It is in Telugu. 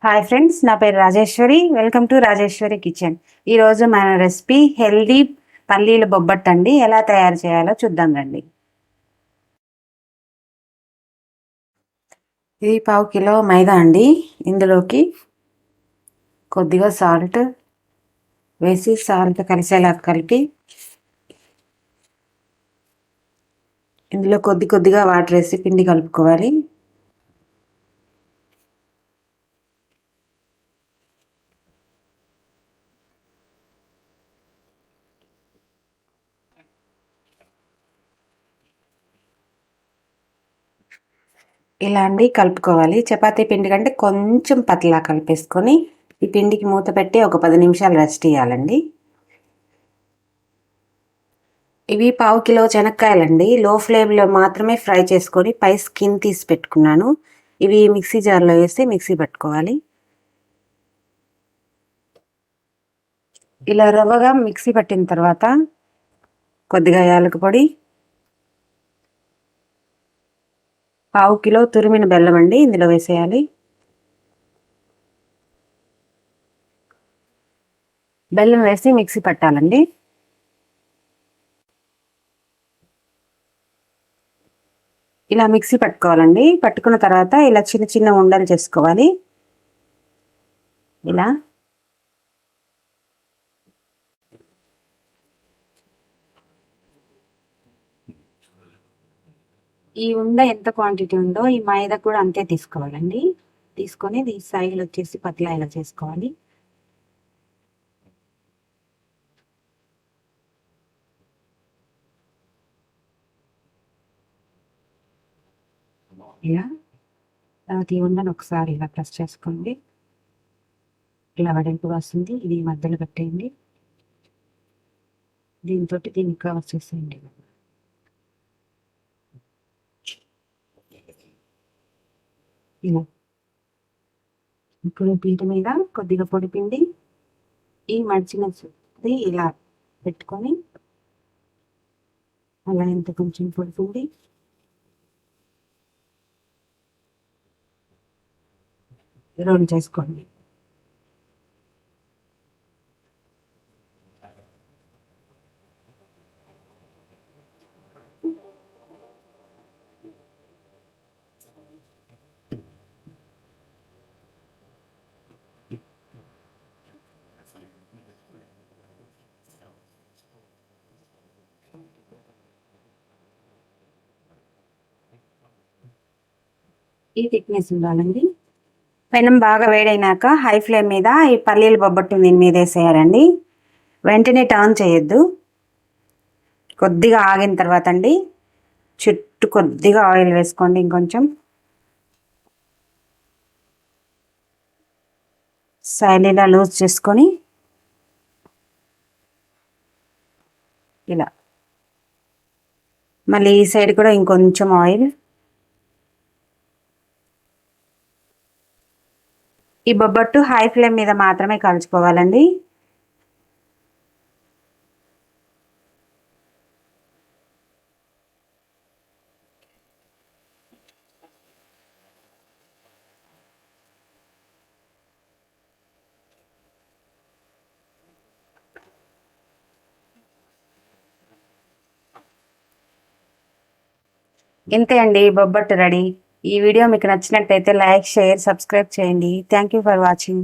హాయ్ ఫ్రెండ్స్, నా పేరు Rajeshwari. Welcome to Rajeshwari kitchen. ఈరోజు మన రెసిపీ హెల్దీ పల్లీల బొబ్బట్టు అండి. ఎలా తయారు చేయాలో చూద్దాం రండి. ఇది 1/2 కిలో మైదా అండి. ఇందులోకి కొద్దిగా సాల్ట్ వేసి సాల్ట్ కలిసేలా కలిపి ఇందులో కొద్దిగా వాటర్ వేసి పిండి కలుపుకోవాలి. ఇలా అండి కలుపుకోవాలి. చపాతీ పిండి కంటే కొంచెం పతలా కలిపేసుకొని ఈ పిండికి మూత పెట్టి ఒక 10 నిమిషాలు రెస్ట్ ఇవ్వాలండి. ఇవి 1/2 కిలో శనక్కాయలండి. లో ఫ్లేమ్లో మాత్రమే ఫ్రై చేసుకొని పై స్కిన్ తీసి పెట్టుకున్నాను. ఇవి మిక్సీ జార్లో వేసి మిక్సీ పట్టుకోవాలి. ఇలా రవ్వగా మిక్సీ పట్టిన తర్వాత కొద్దిగా యాలక పొడి, 1/2 కిలో తురిమిన బెల్లం అండి ఇందులో వేసేయాలి. బెల్లం వేసి మిక్సీ పట్టాలండి. ఇలా మిక్సీ పట్టుకోవాలండి. పట్టుకున్న తర్వాత ఇలా చిన్న ఉండలు చేసుకోవాలి. ఇలా ఈ ఉండ ఎంత క్వాంటిటీ ఉందో ఈ మైదా కూడా అంతే తీసుకోవాలండి. తీసుకొని ఈ సైడ్లు వచ్చేసి పతలా ఇలా చేసుకోవాలి. ఇలా తర్వాత ఈ ఉండను ఒకసారి ఇలా ప్రెస్ చేసుకోండి. ఇలా వెడల్పు వస్తుంది. ఇది మధ్యలో పెట్టేయండి. దీంతో దీన్ని కవర్ చేసేయండి. ఇలా ఇప్పుడు పీట మీద కొద్దిగా పొడి పిండి ఈ మడిచినది ఇలా పెట్టుకొని అలా ఎంత కొంచెం పొడి పిండి రోల్ చేసుకోండి. ఈ థిక్నెస్ ఉండాలండి. పెనం బాగా వేడైనాక హై ఫ్లేమ్ మీద ఈ పల్లీల బొబ్బట్టు దీని మీద వేసేయాలండి. వెంటనే టర్న్ చేయొద్దు. కొద్దిగా ఆగిన తర్వాత అండి చుట్టూ కొద్దిగా ఆయిల్ వేసుకోండి. ఇంకొంచెం సైడ్ ఇలా లూజ్ చేసుకొని ఇలా మళ్ళీ ఈ సైడ్ కూడా ఇంకొంచెం ఆయిల్. ఈ బొబ్బట్టు హై ఫ్లేమ్ మీద మాత్రమే కాల్చుకోవాలండి. ఇంతే అండి, బొబ్బట్టు రెడీ. ఈ వీడియో మీకు నచ్చినట్టయితే లైక్, షేర్, సబ్స్క్రైబ్ చేయండి. Thank you for watching.